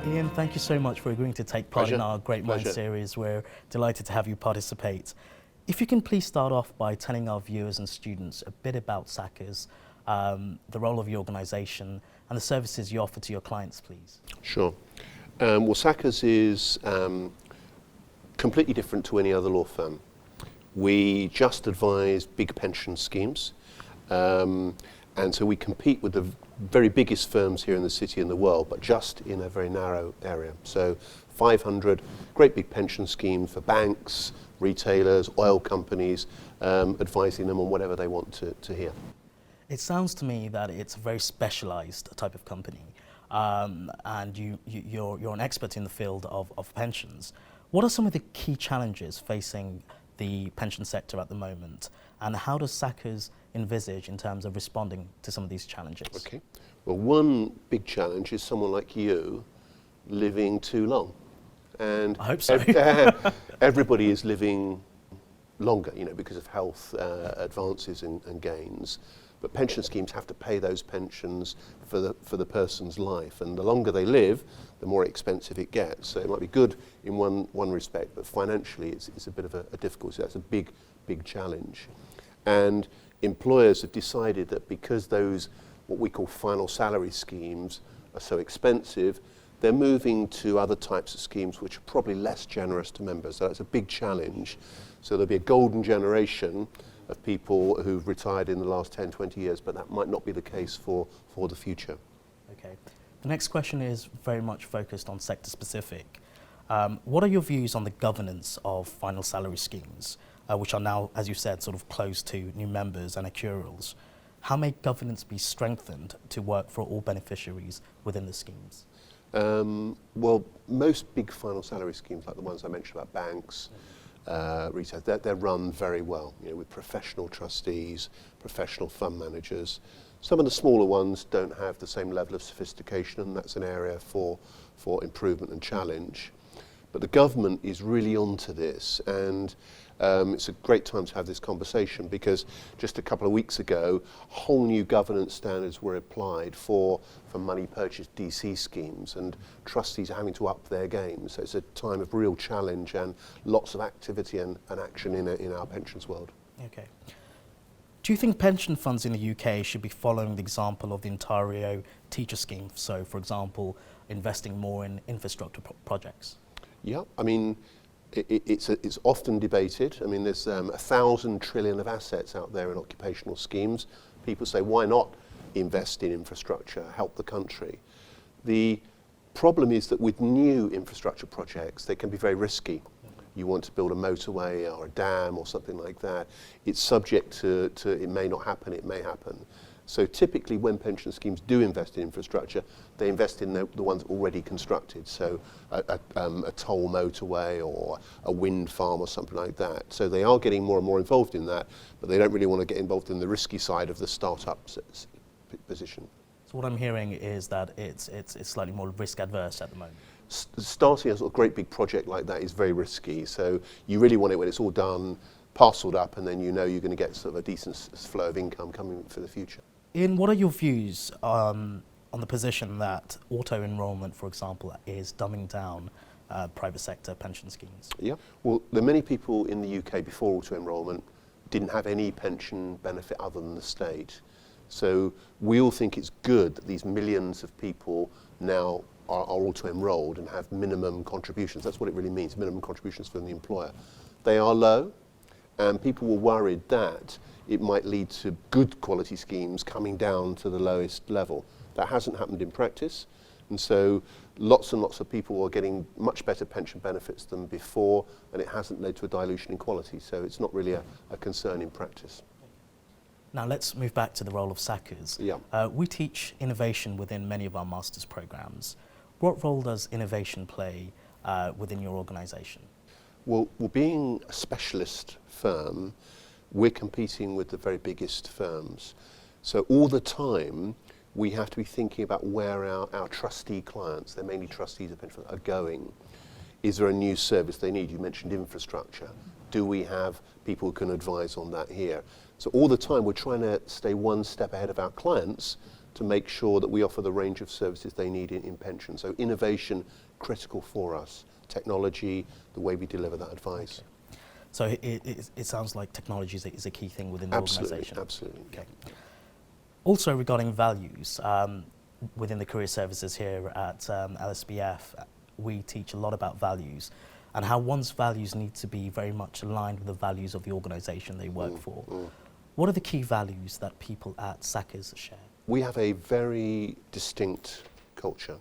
Ian, thank you so much for agreeing to take part in our Great Minds series. We're delighted to have you participate. If you can please start off by telling our viewers and students a bit about Sackers, the role of your organisation and the services you offer to your clients, please. Sure. Well, Sackers is completely different to any other law firm. We just advise big pension schemes, and so we compete with the very biggest firms here in the city and the world, but just in a very narrow area. So 500 great big pension schemes for banks, retailers, oil companies, advising them on whatever they want to hear. It sounds to me that it's a very specialised type of company, and you're an expert in the field of pensions. What are some of the key challenges facing the pension sector at the moment, and how does Sackers envisage in terms of responding to some of these challenges? Okay. Well, one big challenge is someone like you living too long. And I hope so. Everybody is living longer, because of health advances and gains. But pension schemes have to pay those pensions for the person's life, and the longer they live, the more expensive it gets. So it might be good in one respect, but financially it's a bit of a difficulty. That's a big challenge. And employers have decided that because those, what we call final salary schemes, are so expensive, they're moving to other types of schemes which are probably less generous to members. So that's a big challenge. So there'll be a golden generation of people who've retired in the last 10, 20 years, but that might not be the case for the future. Okay. The next question is very much focused on sector specific. What are your views on the governance of final salary schemes, which are now, as you said, sort of closed to new members and accruals? How may governance be strengthened to work for all beneficiaries within the schemes? Well, most big final salary schemes, like the ones I mentioned about banks, retail, they're run very well, with professional trustees, professional fund managers. Some of the smaller ones don't have the same level of sophistication, and that's an area for improvement and challenge. But the government is really onto this, and it's a great time to have this conversation, because just a couple of weeks ago, whole new governance standards were applied for money purchase DC schemes, and trustees are having to up their game. So it's a time of real challenge and lots of activity and action in our pensions world. Okay. Do you think pension funds in the UK should be following the example of the Ontario teacher scheme? So, for example, investing more in infrastructure projects? Yeah, I mean, it's often debated. I mean, there's 1,000 trillion of assets out there in occupational schemes. People say, why not invest in infrastructure, help the country? The problem is that with new infrastructure projects, they can be very risky. You want to build a motorway or a dam or something like that. It's subject to it may not happen, it may happen. So typically when pension schemes do invest in infrastructure, they invest in the ones already constructed, so a toll motorway or a wind farm or something like that. So they are getting more and more involved in that, but they don't really want to get involved in the risky side of the start-up position. So what I'm hearing is that it's slightly more risk adverse at the moment. Starting a sort of great big project like that is very risky, so you really want it when it's all done, parcelled up, and then you're going to get sort of a decent flow of income coming for the future. Ian, what are your views on the position that auto-enrolment, for example, is dumbing down private sector pension schemes? Yeah. Well, there are many people in the UK before auto-enrolment didn't have any pension benefit other than the state. So we all think it's good that these millions of people now are auto-enrolled and have minimum contributions. That's what it really means, minimum contributions from the employer. They are low, and people were worried that it might lead to good quality schemes coming down to the lowest level. That hasn't happened in practice, and so lots and lots of people are getting much better pension benefits than before, and it hasn't led to a dilution in quality, so it's not really a concern in practice. Now let's move back to the role of Sackers. Yeah. We teach innovation within many of our master's programs. What role does innovation play within your organisation? Well, being a specialist firm, we're competing with the very biggest firms. So all the time, we have to be thinking about where our trustee clients, they're mainly trustees of pension funds, are going. Is there a new service they need? You mentioned infrastructure. Do we have people who can advise on that here? So all the time, we're trying to stay one step ahead of our clients to make sure that we offer the range of services they need in pension. So innovation, critical for us. Technology, the way we deliver that advice. Okay. So it sounds like technology is a key thing within the organisation. Absolutely. Okay. Also regarding values, within the career services here at LSBF, we teach a lot about values and how one's values need to be very much aligned with the values of the organisation they work for. What are the key values that people at Sackers share? We have a very distinct culture.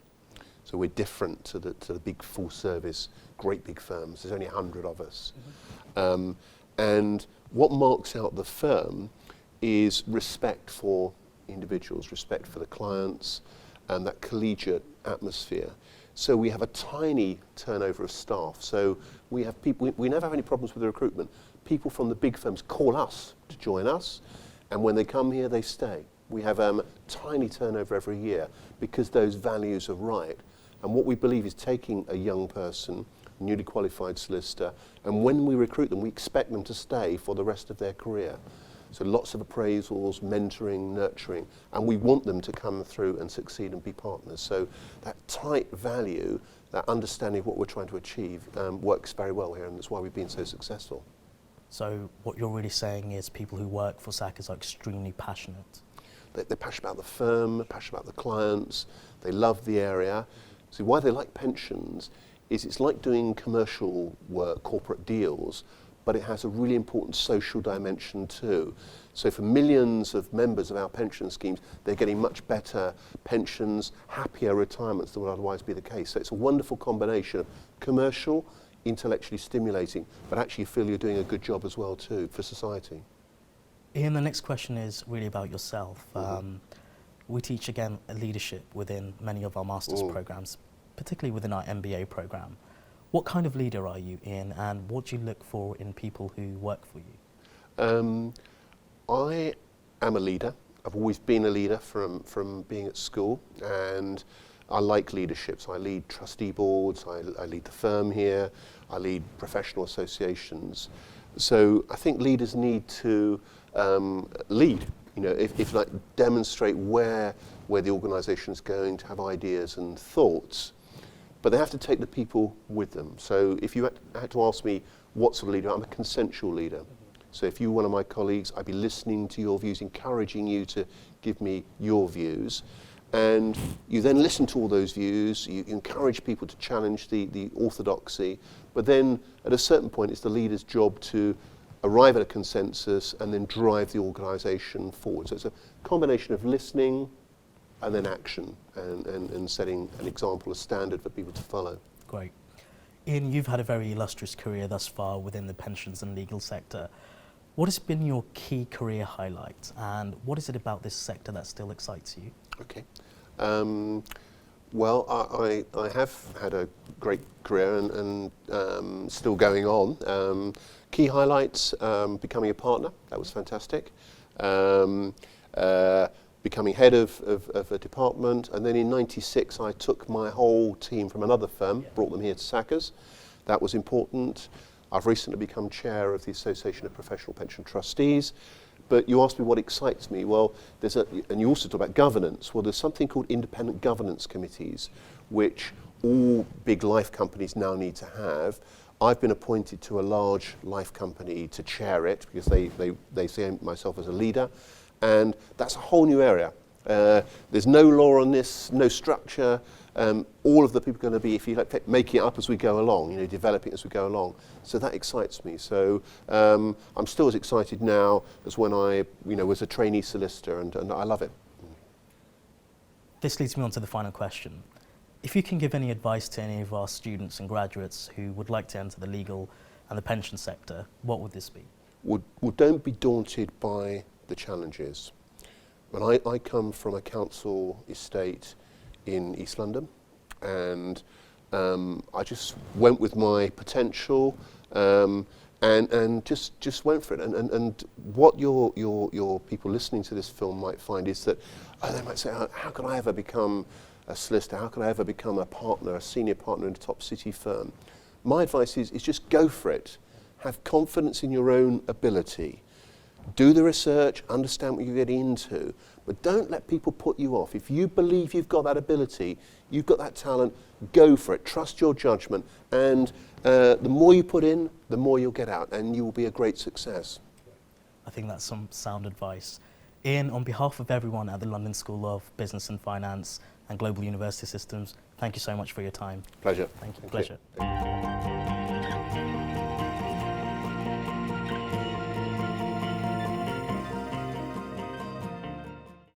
So we're different to the big full service, great big firms. There's only 100 of us. And what marks out the firm is respect for individuals, respect for the clients, and that collegiate atmosphere. So we have a tiny turnover of staff. So we have people, we never have any problems with the recruitment. People from the big firms call us to join us, and when they come here, they stay. We have tiny turnover every year because those values are right. And what we believe is taking a young person, newly qualified solicitor, and when we recruit them, we expect them to stay for the rest of their career. So lots of appraisals, mentoring, nurturing, and we want them to come through and succeed and be partners. So that tight value, that understanding of what we're trying to achieve works very well here, and that's why we've been so successful. So what you're really saying is people who work for Sackers are extremely passionate. They're passionate about the firm, passionate about the clients, they love the area. So why they like pensions is it's like doing commercial work, corporate deals, but it has a really important social dimension too. So for millions of members of our pension schemes, they're getting much better pensions, happier retirements than would otherwise be the case. So it's a wonderful combination of commercial, intellectually stimulating, but actually you feel you're doing a good job as well too for society. Ian, the next question is really about yourself. We teach, again, leadership within many of our master's programs, particularly within our MBA program. What kind of leader are you, Ian, and what do you look for in people who work for you? I am a leader. I've always been a leader from being at school, and I like leadership. So I lead trustee boards, I lead the firm here, I lead professional associations. So I think leaders need to lead, if like demonstrate where the organisation is going, to have ideas and thoughts, but they have to take the people with them. So if you had to ask me what sort of leader, I'm a consensual leader. So if you were one of my colleagues, I'd be listening to your views, encouraging you to give me your views. And you then listen to all those views, you encourage people to challenge the orthodoxy, but then at a certain point it's the leader's job to arrive at a consensus and then drive the organisation forward. So it's a combination of listening and then action and setting an example, a standard for people to follow. Great. Ian, you've had a very illustrious career thus far within the pensions and legal sector. What has been your key career highlight, and what is it about this sector that still excites you? Okay. Well, I have had a great career and still going on. Key highlights, becoming a partner, that was fantastic. Becoming head of a department, and then in '96 I took my whole team from another firm, brought them here to Sackers. That was important. I've recently become chair of the Association of Professional Pension Trustees. But you asked me what excites me. Well, and you also talk about governance. Well, there's something called independent governance committees, which all big life companies now need to have. I've been appointed to a large life company to chair it because they see myself as a leader. And that's a whole new area. There's no law on this, no structure. All of the people are going to be, if you like, making it up as we go along, developing it as we go along. So that excites me. So I'm still as excited now as when I, was a trainee solicitor, and I love it. This leads me on to the final question. If you can give any advice to any of our students and graduates who would like to enter the legal and the pension sector, what would this be? Well, don't be daunted by the challenges. When I come from a council estate in East London, and I just went with my potential and just went for it. And what your people listening to this film might find is that they might say, how can I ever become a solicitor? How can I ever become a partner, a senior partner in a top city firm? My advice is just go for it. Have confidence in your own ability. Do the research, understand what you're getting into, but don't let people put you off. If you believe you've got that ability, you've got that talent, go for it. Trust your judgment, and the more you put in, the more you'll get out, and you will be a great success. I think that's some sound advice. Ian, on behalf of everyone at the London School of Business and Finance and Global University Systems, thank you so much for your time. Pleasure. Thank you. Thank Pleasure. you.